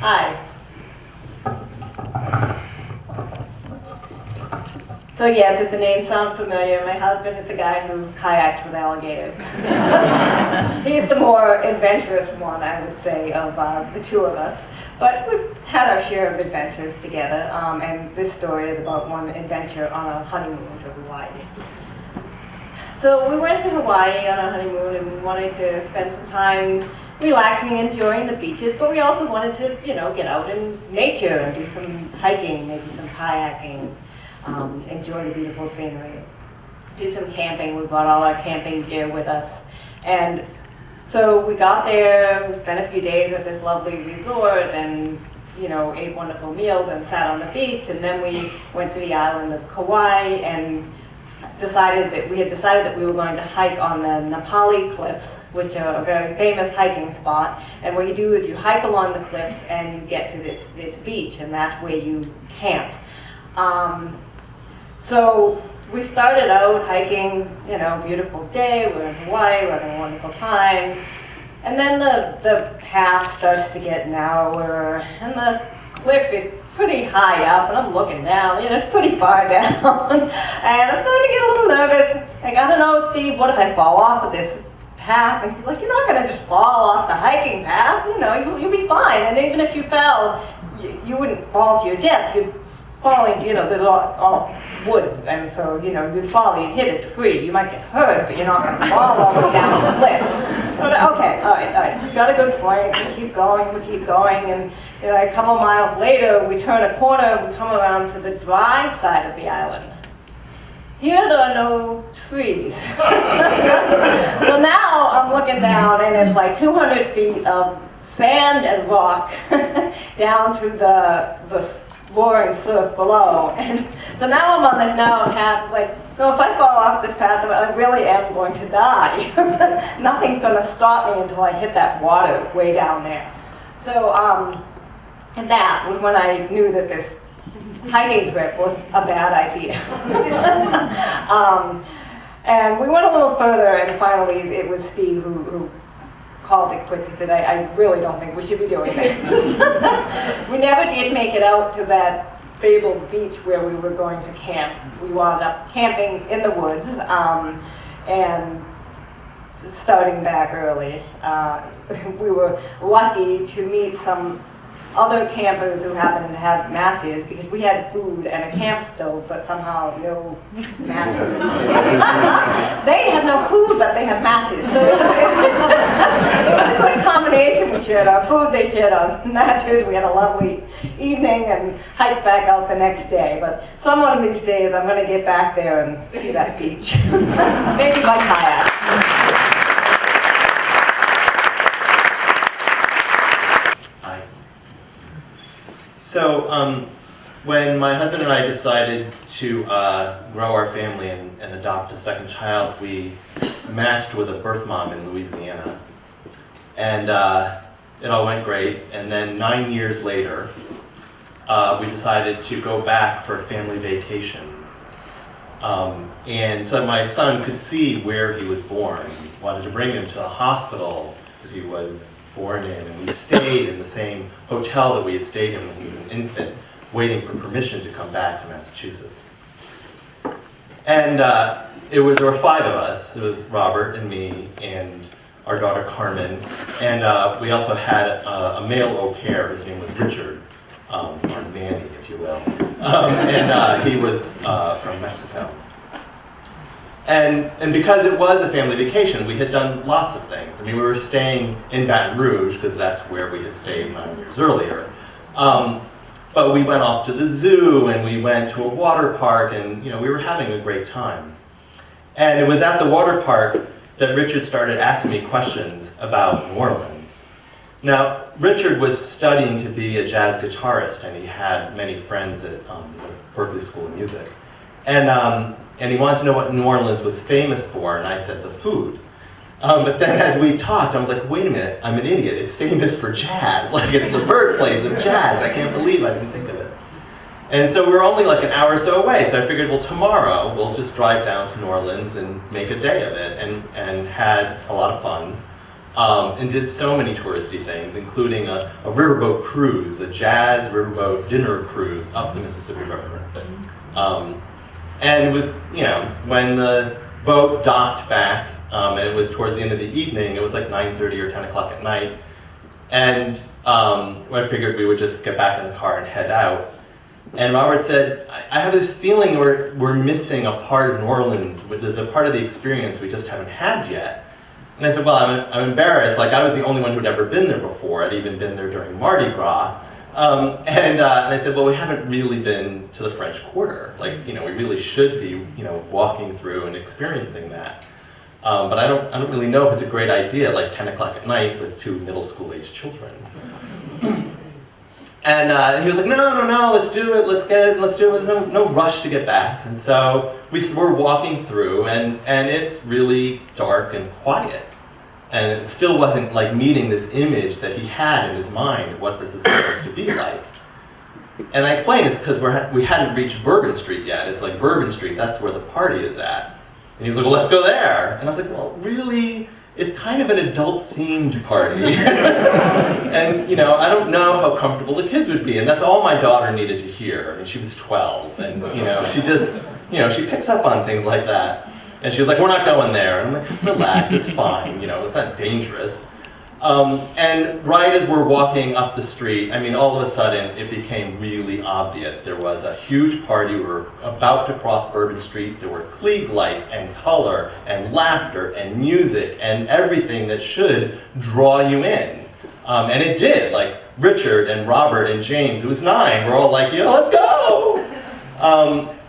Hi. So yes, if the name sounds familiar, my husband is the guy who kayaks with alligators. He's the more adventurous one, I would say, of the two of us. But we've had our share of adventures together, and this story is about one adventure on a honeymoon to Hawaii. So we went to Hawaii on a honeymoon, and we wanted to spend some time relaxing, enjoying the beaches, but we also wanted to, get out in nature and do some hiking, maybe some kayaking, enjoy the beautiful scenery, do some camping. We brought all our camping gear with us. And so we got there, we spent a few days at this lovely resort and, ate wonderful meals and sat on the beach. And then we went to the island of Kauai and decided that we were going to hike on the Napali cliffs, which are a very famous hiking spot. And what you do is you hike along the cliffs and you get to this beach, and that's where you camp. So we started out hiking, beautiful day, we're in Hawaii, we're having a wonderful time. And then the path starts to get narrower, and the cliff is pretty high up, and I'm looking down, it's pretty far down. And I'm starting to get a little nervous. I don't know, Steve, what if I fall off of this path? And he's like, you're not going to just fall off the hiking path, you'll be fine. And even if you fell, you wouldn't fall to your death. You'd falling, there's all woods, and so, you'd fall, you'd hit a tree, you might get hurt, but you're not going to fall all the way down the cliff. Okay, all right, you got a good point, we keep going, and a couple miles later, we turn a corner, we come around to the dry side of the island. Here there are no trees. So now I'm looking down, and it's like 200 feet of sand and rock down to the roaring surf below. And so now I'm on this narrow path, if I fall off this path, I really am going to die. Nothing's going to stop me until I hit that water way down there. So, and that was when I knew that this hiking trip was a bad idea. And we went a little further, and finally it was Steve who called it quits. He said, I really don't think we should be doing this. We never did make it out to that fabled beach where we were going to camp. We wound up camping in the woods and starting back early. We were lucky to meet some other campers who happened to have matches, because we had food and a camp stove, but somehow no matches. They had no food, but they had matches. So it was a good combination. We shared our food, they shared our matches. We had a lovely evening and hiked back out the next day. But some one of these days, I'm going to get back there and see that beach. Maybe by kayak. So when my husband and I decided to grow our family and adopt a second child, we matched with a birth mom in Louisiana. And it all went great. And then 9 years later, we decided to go back for a family vacation. And so my son could see where he was born. We wanted to bring him to the hospital that he was born in, and we stayed in the same hotel that we had stayed in when he was an infant, waiting for permission to come back to Massachusetts. And there were 5 of us. It was Robert and me and our daughter Carmen, and we also had a male au pair. His name was Richard, our nanny, if you will, and he was from Mexico. And because it was a family vacation, we had done lots of things. I mean, we were staying in Baton Rouge, because that's where we had stayed 9 years earlier. But we went off to the zoo, and we went to a water park, and we were having a great time. And it was at the water park that Richard started asking me questions about New Orleans. Now, Richard was studying to be a jazz guitarist, and he had many friends at the Berklee School of Music. And he wanted to know what New Orleans was famous for, and I said the food. But then as we talked, I was like, wait a minute, I'm an idiot. It's famous for jazz. Like, it's the birthplace of jazz. I can't believe I didn't think of it. And so we were only like an hour or so away, so I figured, well, tomorrow we'll just drive down to New Orleans and make a day of it, and had a lot of fun. and did so many touristy things, including a riverboat cruise, a jazz riverboat dinner cruise up the Mississippi River. And it was, when the boat docked back, and it was towards the end of the evening, it was like 9:30 or 10 o'clock at night, and I figured we would just get back in the car and head out. And Robert said, I have this feeling we're missing a part of New Orleans, there's a part of the experience we just haven't had yet. And I said, well, I'm embarrassed, like I was the only one who'd ever been there before, I'd even been there during Mardi Gras. And I said, well, we haven't really been to the French Quarter, like, we really should be, walking through and experiencing that. But I don't really know if it's a great idea, like 10 o'clock at night with 2 middle school age children. And he was like, no, let's do it, let's get it, let's do it. There's no rush to get back. And so we're walking through, and it's really dark and quiet. And it still wasn't like meeting this image that he had in his mind of what this is supposed to be like. And I explained it's because we hadn't reached Bourbon Street yet. It's like Bourbon Street, that's where the party is at. And he was like, well, let's go there. And I was like, well, really? It's kind of an adult-themed party. And, I don't know how comfortable the kids would be. And that's all my daughter needed to hear. And she was 12. And, she just, she picks up on things like that. And she was like, we're not going there. And I'm like, relax, it's fine. It's not dangerous. And right as we're walking up the street, all of a sudden, it became really obvious. There was a huge party. We were about to cross Bourbon Street. There were Klieg lights and color and laughter and music and everything that should draw you in. And it did. Like, Richard and Robert and James, who was 9, were all like, let's go!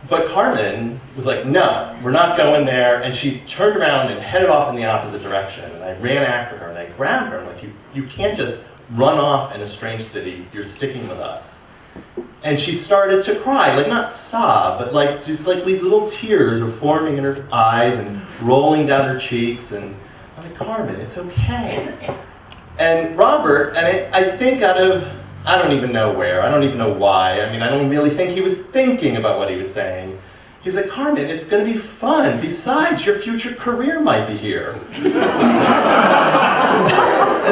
But Carmen was like, no, we're not going there. And she turned around and headed off in the opposite direction. And I ran after her and I grabbed her. I'm like, you can't just run off in a strange city. You're sticking with us. And she started to cry, like not sob, but like just like these little tears were forming in her eyes and rolling down her cheeks. And I was like, Carmen, it's okay. And Robert, and I think out of, I don't even know where, I don't even know why, I don't really think he was thinking about what he was saying. He's like, Carmen, it's going to be fun. Besides, your future career might be here. And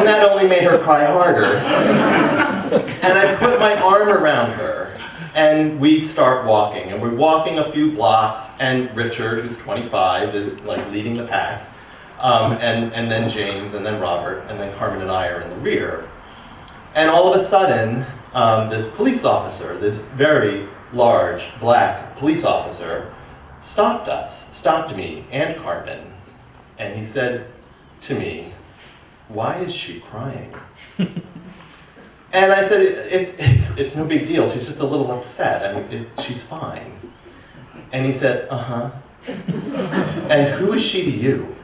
that only made her cry harder. And I put my arm around her, and we start walking. And we're walking a few blocks, and Richard, who's 25, is like leading the pack. And then James, and then Robert, and then Carmen and I are in the rear. And all of a sudden, this police officer, this very large black police officer, stopped me and Carmen. And he said to me, why is she crying? And I said, it's no big deal. She's just a little upset. She's fine. And he said, uh-huh. And who is she to you?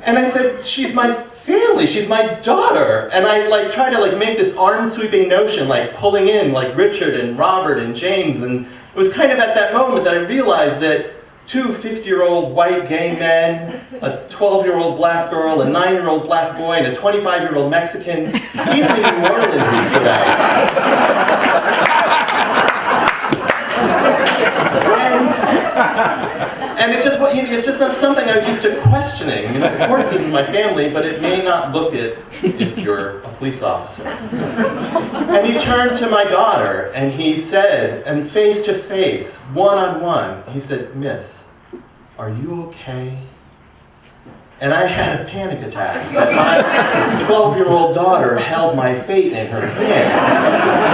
And I said, she's my family, she's my daughter. And I try to make this arm-sweeping notion, pulling in Richard and Robert and James. And it was kind of at that moment that I realized that 2 50-year-old white gay men, a 12-year-old black girl, a 9-year-old black boy, and a 25-year-old Mexican, even in New Orleans we stood out. And it's just not something I was used to questioning. Of course this is my family, but it may not look it if you're a police officer. And he turned to my daughter and he said, and face to face, one-on-one, he said, Miss, are you okay? And I had a panic attack that my 12-year-old daughter held my fate in her hands.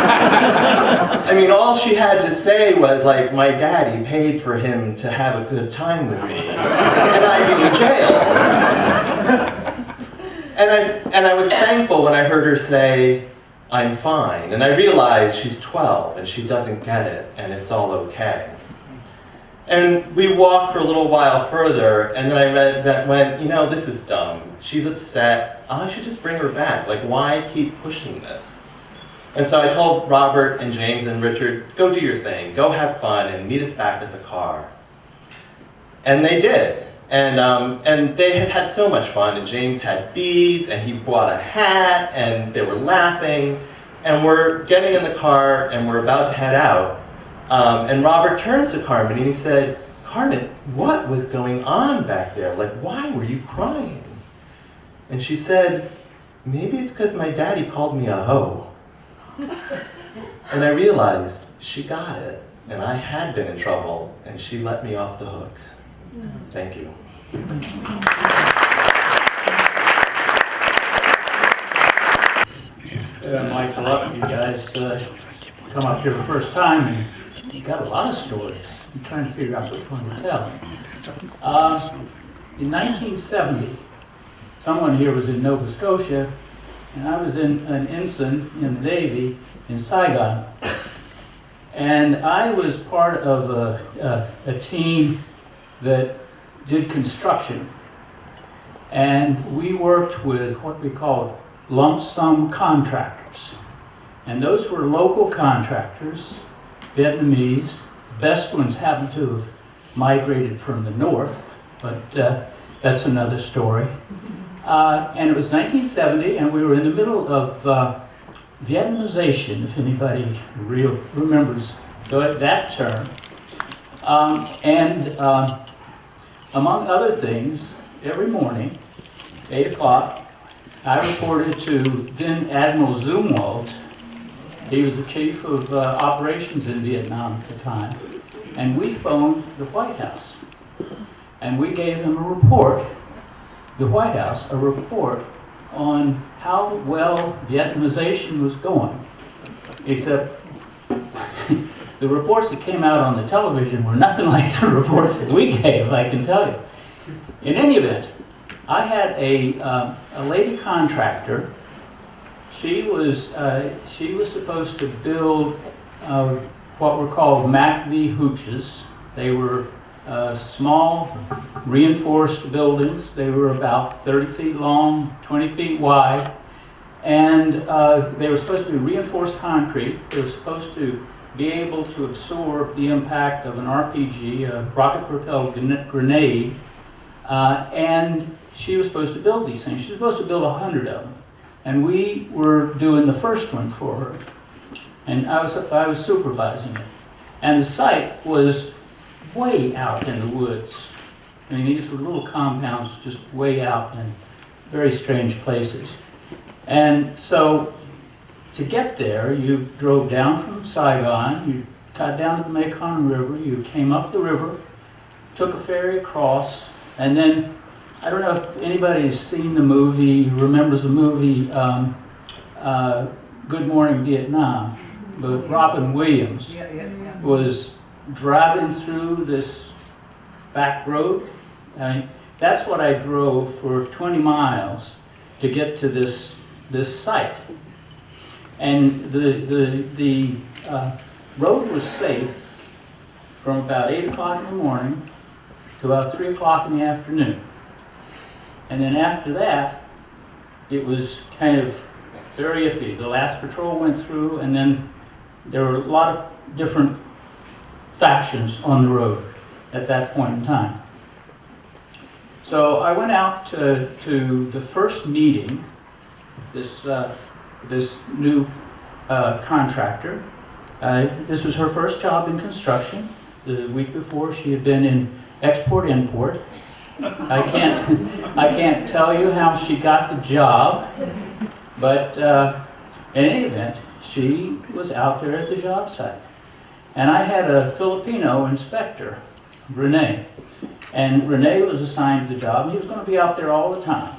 All she had to say was my daddy paid for him to have a good time with me, and I'd be in jail. And I was thankful when I heard her say, I'm fine. And I realized she's 12 and she doesn't get it, and it's all okay. And we walked for a little while further, and then I went, this is dumb. She's upset. I should just bring her back. Why keep pushing this? And so I told Robert and James and Richard, go do your thing. Go have fun and meet us back at the car. And they did. And they had had so much fun. And James had beads, and he bought a hat, and they were laughing. And we're getting in the car, and we're about to head out. And Robert turns to Carmen and he said, Carmen, what was going on back there? Why were you crying? And she said, maybe it's because my daddy called me a hoe. And I realized she got it, and I had been in trouble, and she let me off the hook. Thank you. Mike, a lot of you guys come up here the first time and you got a lot of stories. I'm trying to figure out which one to tell. In 1970, someone here was in Nova Scotia, and I was in an ensign in the Navy in Saigon. And I was part of a team that did construction. And we worked with what we called lump sum contractors. And those were local contractors, Vietnamese. The best ones happened to have migrated from the north, but that's another story. And it was 1970, and we were in the middle of Vietnamization, if anybody remembers that term. Among other things, every morning, 8 o'clock, I reported to then Admiral Zumwalt. He was the chief of operations in Vietnam at the time. And we phoned the White House. And we gave him a report, the White House, a report on how well Vietnamization was going. Except the reports that came out on the television were nothing like the reports that we gave, I can tell you. In any event, I had a lady contractor. She was supposed to build what were called MACV hooches. They were small, reinforced buildings. They were about 30 feet long, 20 feet wide, and they were supposed to be reinforced concrete. They were supposed to be able to absorb the impact of an RPG, a rocket-propelled grenade, and she was supposed to build these things. She was supposed to build 100 of them. And we were doing the first one for her. And I was supervising it. And the site was way out in the woods. I mean, these were little compounds just way out in very strange places. And so to get there, you drove down from Saigon, you got down to the Mekong River, you came up the river, took a ferry across, and then I don't know if anybody's seen the movie, remembers the movie Good Morning Vietnam, but Robin Williams was driving through this back road. That's what I drove for 20 miles to get to this site. And the road was safe from about 8 o'clock in the morning to about 3 o'clock in the afternoon. And then after that, it was kind of very iffy. The last patrol went through, and then there were a lot of different factions on the road at that point in time. So I went out to the first meeting, this new contractor. This was her first job in construction. The week before, she had been in export-import. I can't tell you how she got the job, but in any event, she was out there at the job site. And I had a Filipino inspector, Rene. And Rene was assigned the job, and he was going to be out there all the time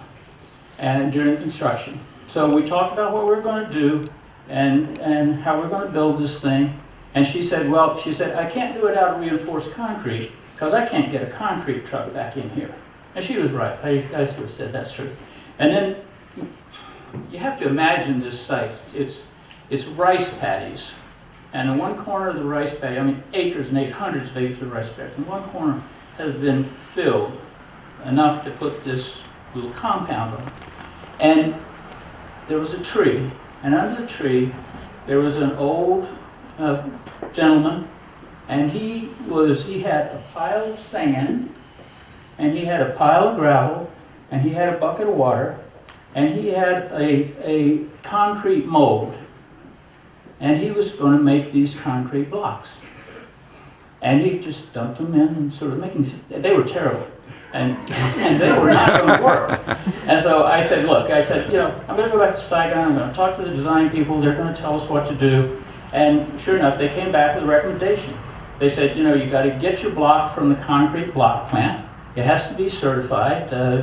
and during construction. So we talked about what we were going to do and how we're going to build this thing. And she said, well, I can't do it out of reinforced concrete because I can't get a concrete truck back in here. And she was right. I sort of said, that's true. And then you have to imagine this site. It's rice paddies. And in one corner of the rice paddy, I mean acres and acres, hundreds of acres of rice paddies, and one corner has been filled enough to put this little compound on. And there was a tree, and under the tree there was an old gentleman, and he had a pile of sand, and he had a pile of gravel, and he had a bucket of water, and he had a concrete mold, and he was going to make these concrete blocks. And he just dumped them in and sort of making, they were terrible. And they were not going to work. And so I said, look, I said, you know, I'm going to go back to Saigon, I'm going to talk to the design people, they're going to tell us what to do. And sure enough, they came back with a recommendation. They said, you know, you got to get your block from the concrete block plant. It has to be certified to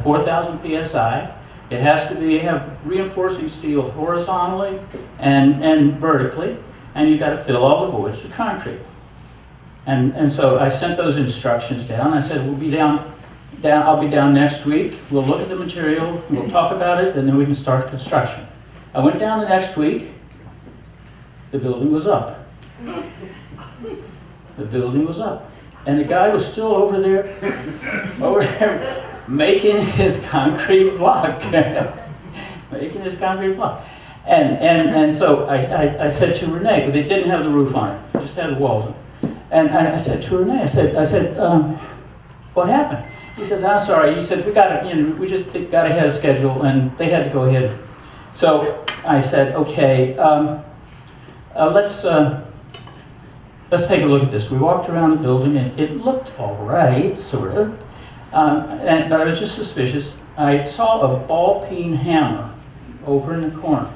4,000 PSI. It has to have reinforcing steel horizontally and vertically, and you got to fill all the voids with concrete. And so I sent those instructions down. I said, we'll be down, I'll be down next week. We'll look at the material, we'll talk about it, and then we can start construction. I went down the next week. The building was up. The building was up. And the guy was still over there making his concrete block. Making his concrete block. And so I said to Renee, but it didn't have the roof on it, it just had the walls on it. And I said to Renee, I said, what happened? He says, I'm sorry. He said, we just got ahead of schedule, and they had to go ahead. So I said, okay, let's take a look at this. We walked around the building, and it looked all right, sort of, but I was just suspicious. I saw a ball-peen hammer over in the corner,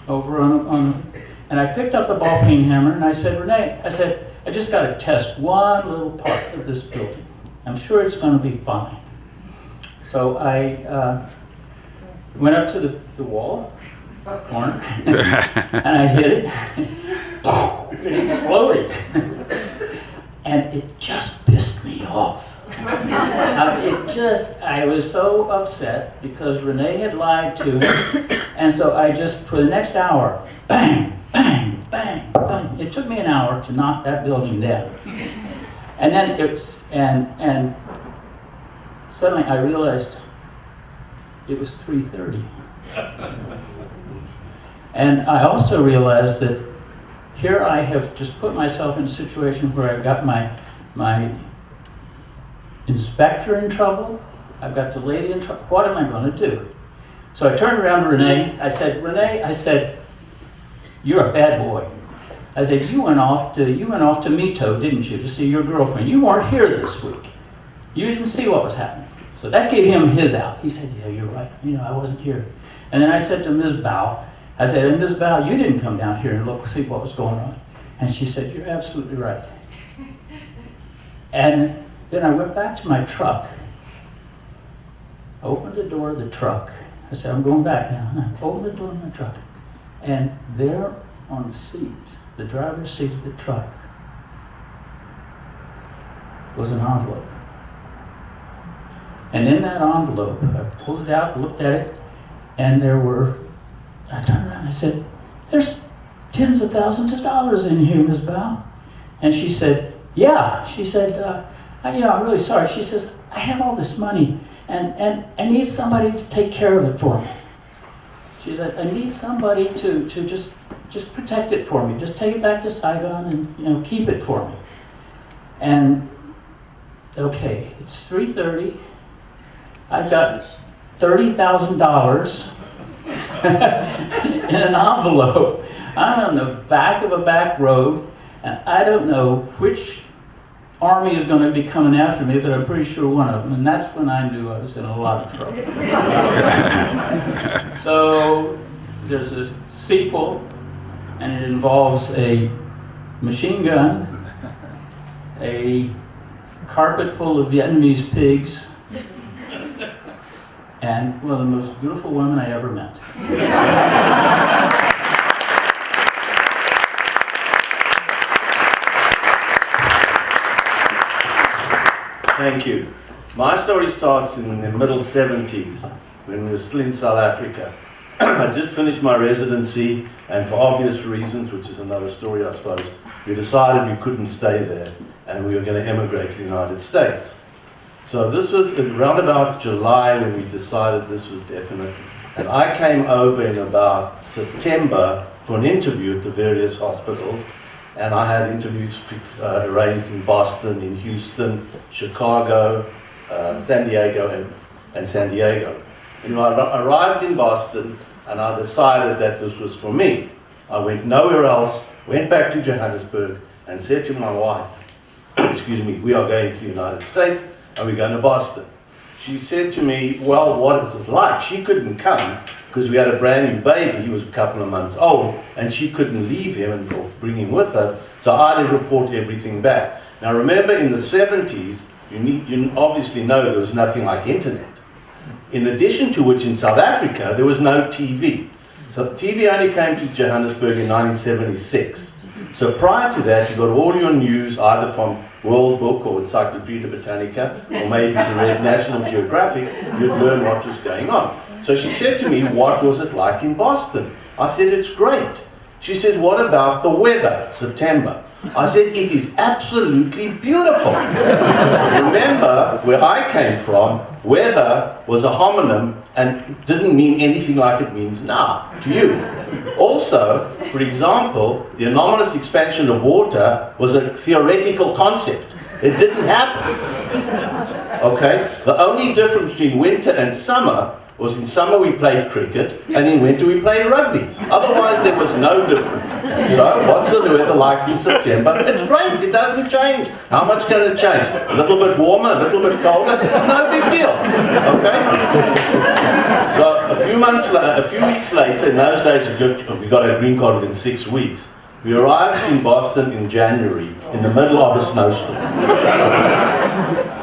and I picked up the ball-peen hammer, and I said, Renee, I said, I just got to test one little part of this building. I'm sure it's going to be fine. So I went up to the wall, corner, and I hit it. It exploded. And it just pissed me off. I was so upset because Renee had lied to me. And so I just, for the next hour, bang, bang, bang, bang. It took me an hour to knock that building down. And then it was, and suddenly I realized it was 3:30. And I also realized that here I have just put myself in a situation where I've got my inspector in trouble, I've got the lady in trouble. What am I going to do? So I turned around to Renee. I said, Renee, I said, you're a bad boy. I said, you went off to Mito, didn't you, to see your girlfriend? You weren't here this week. You didn't see what was happening. So that gave him his out. He said, yeah, you're right. You know, I wasn't here. And then I said to Ms. Bao, I said, Ms. Bao, you didn't come down here and look, see what was going on. And she said, you're absolutely right. And then I went back to my truck, opened the door of the truck. I said, I'm going back now. And I opened the door of my truck. And there on the seat, the driver's seat of the truck, was an envelope. And in that envelope, I pulled it out, looked at it, and there were, I turned around and I said, there's tens of thousands of dollars in here, Ms. Bao. And she said, yeah. She said, I'm really sorry. She says, I have all this money, and I need somebody to take care of it for me. She said, I need somebody to just protect it for me. Just take it back to Saigon and keep it for me. And okay, it's 3:30. I've got $30,000 in an envelope. I'm on the back of a back road, and I don't know which army is going to be coming after me, but I'm pretty sure one of them. And that's when I knew I was in a lot of trouble. So there's a sequel, and it involves a machine gun, a carpet full of Vietnamese pigs, and one of the most beautiful women I ever met. Thank you. My story starts in the middle 70s when we were still in South Africa. I just finished my residency, and for obvious reasons, which is another story I suppose, we decided we couldn't stay there and we were going to emigrate to the United States. So this was around about July when we decided this was definite. And I came over in about September for an interview at the various hospitals. And I had interviews arranged in Boston, in Houston, Chicago, San Diego, and San Diego. And I arrived in Boston, and I decided that this was for me. I went nowhere else, went back to Johannesburg, and said to my wife, excuse me, we are going to the United States and we're going to Boston. She said to me, well, what is it like? She couldn't come because we had a brand new baby. He was a couple of months old and she couldn't leave him and bring him with us. So I had to report everything back. Now remember, in the 70s, you obviously know there was nothing like internet. In addition to which, in South Africa, there was no TV. So TV only came to Johannesburg in 1976. So prior to that, you got all your news either from World Book or Encyclopedia Britannica, or maybe if you read National Geographic, you'd learn what was going on. So she said to me, what was it like in Boston? I said, it's great. She said, what about the weather, September? I said, it is absolutely beautiful. Remember, where I came from, weather was a homonym and didn't mean anything like it means now to you. Also, for example, the anomalous expansion of water was a theoretical concept. It didn't happen. Okay? The only difference between winter and summer was in summer we played cricket and in winter we played rugby. Otherwise there was no difference. So what's the weather like in September? It's great, it doesn't change. How much can it change? A little bit warmer, a little bit colder? No big deal. Okay? So a few weeks later, in those days we got our green card within 6 weeks. We arrived in Boston in January in the middle of a snowstorm.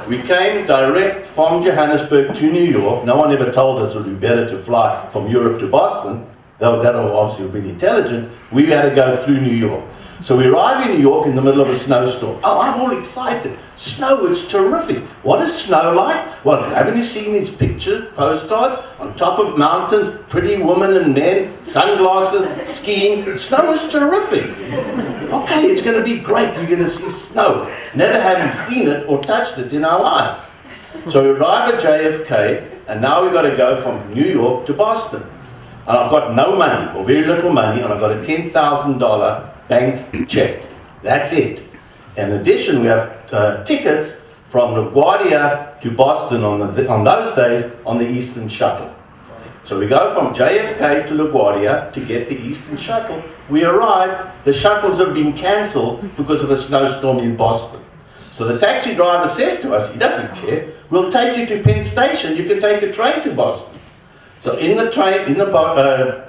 We came direct from Johannesburg to New York. No one ever told us it would be better to fly from Europe to Boston. Though that obviously would be intelligent. We had to go through New York. So we arrive in New York in the middle of a snowstorm. Oh, I'm all excited. Snow, it's terrific. What is snow like? Well, haven't you seen these pictures, postcards? On top of mountains, pretty women and men, sunglasses, skiing. Snow is terrific. Okay, it's going to be great. We're going to see snow. Never having seen it or touched it in our lives. So we arrive at JFK, and now we've got to go from New York to Boston. And I've got no money, or very little money, and I've got a $10,000 bank check. That's it. In addition, we have tickets from LaGuardia to Boston on those days on the Eastern Shuttle. So we go from JFK to LaGuardia to get the Eastern Shuttle. We arrive, the shuttles have been cancelled because of a snowstorm in Boston. So the taxi driver says to us, he doesn't care, we'll take you to Penn Station, you can take a train to Boston. So in the train, in the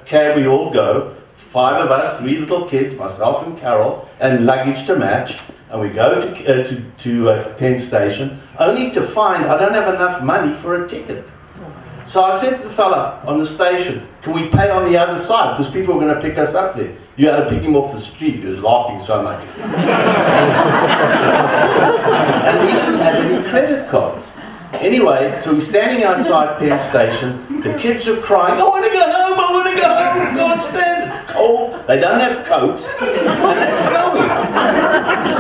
cab we all go, 5 of us, 3 little kids, myself and Carol, and luggage to match, and we go to Penn Station, only to find I don't have enough money for a ticket. So I said to the fella on the station, can we pay on the other side? Because people are going to pick us up there. You had to pick him off the street. He was laughing so much. And we didn't have any credit cards. Anyway, so we're standing outside Penn Station. The kids are crying, I want to go home, I want to go home. Can't stand it. It's cold. They don't have coats. And it's snowing.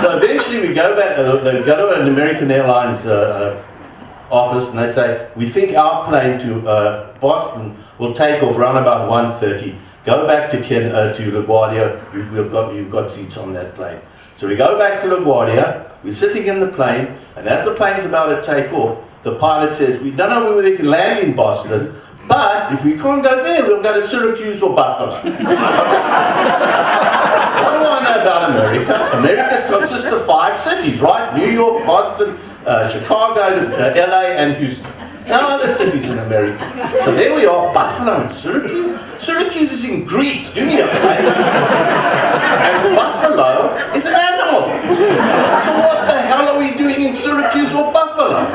So eventually we go back, they go to an American Airlines office, and they say, we think our plane to Boston will take off around about 1:30. Go back to LaGuardia, you've got seats on that plane. So we go back to LaGuardia, we're sitting in the plane, and as the plane's about to take off, the pilot says, we don't know whether we can land in Boston, but if we can't go there, we'll go to Syracuse or Buffalo. What do I know about America? America consists of 5 cities, right? New York, Boston, Chicago, LA, and Houston. No other cities in America. So there we are, Buffalo and Syracuse. Syracuse is in Greece, do me a favor. And Buffalo is an animal. So what the hell are we doing in Syracuse or Buffalo?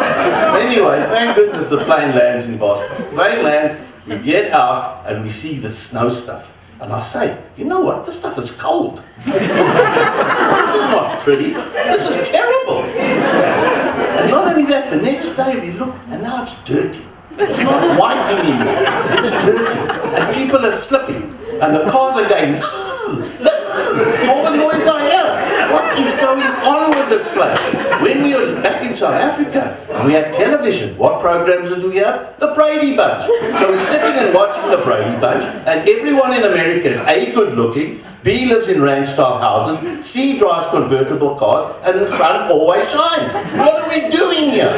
Anyway, thank goodness the plane lands in Boston. The plane lands, we get out, and we see the snow stuff. And I say, you know what, this stuff is cold. This is not pretty, this is terrible. And not only that, the next day we look, and now it's dirty. It's not white anymore, it's dirty. And people are slipping, and the cars are going zzz, zzz. It's all the noise I hear. What is going on with this place? When we were back in South Africa, and we had television, what programs did we have? The Brady Bunch. So we're sitting and watching the Brady Bunch, and everyone in America is A, good looking, B, lives in ranch-style houses, C, drives convertible cars, and the sun always shines. What are we doing here?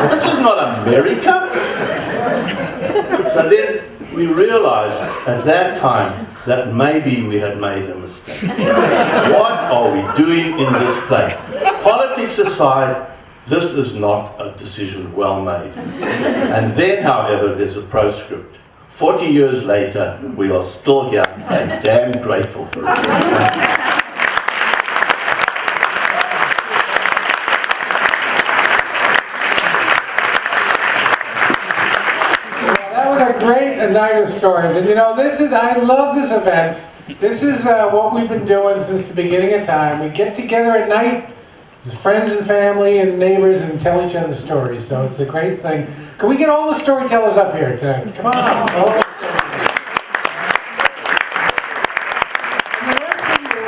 This is not America. So then we realized at that time that maybe we had made a mistake. What are we doing in this place? Politics aside, this is not a decision well made. And then, however, there's a postscript. 40 years later, we are still here and damn grateful for it. Great night of stories, and you know, I love this event. This is what we've been doing since the beginning of time. We get together at night as friends and family and neighbors and tell each other stories, so it's a great thing. Can we get all the storytellers up here tonight? Come on up. All the rest of you,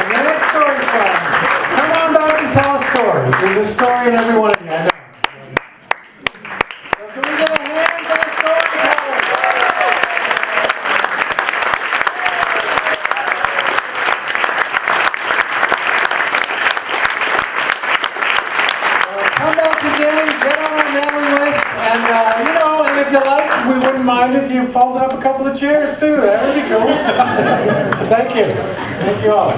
the next story song, come on back and tell a story. There's a story in every one of you, I know. We wouldn't mind if you folded up a couple of chairs too. That would be cool. Thank you. Thank you all.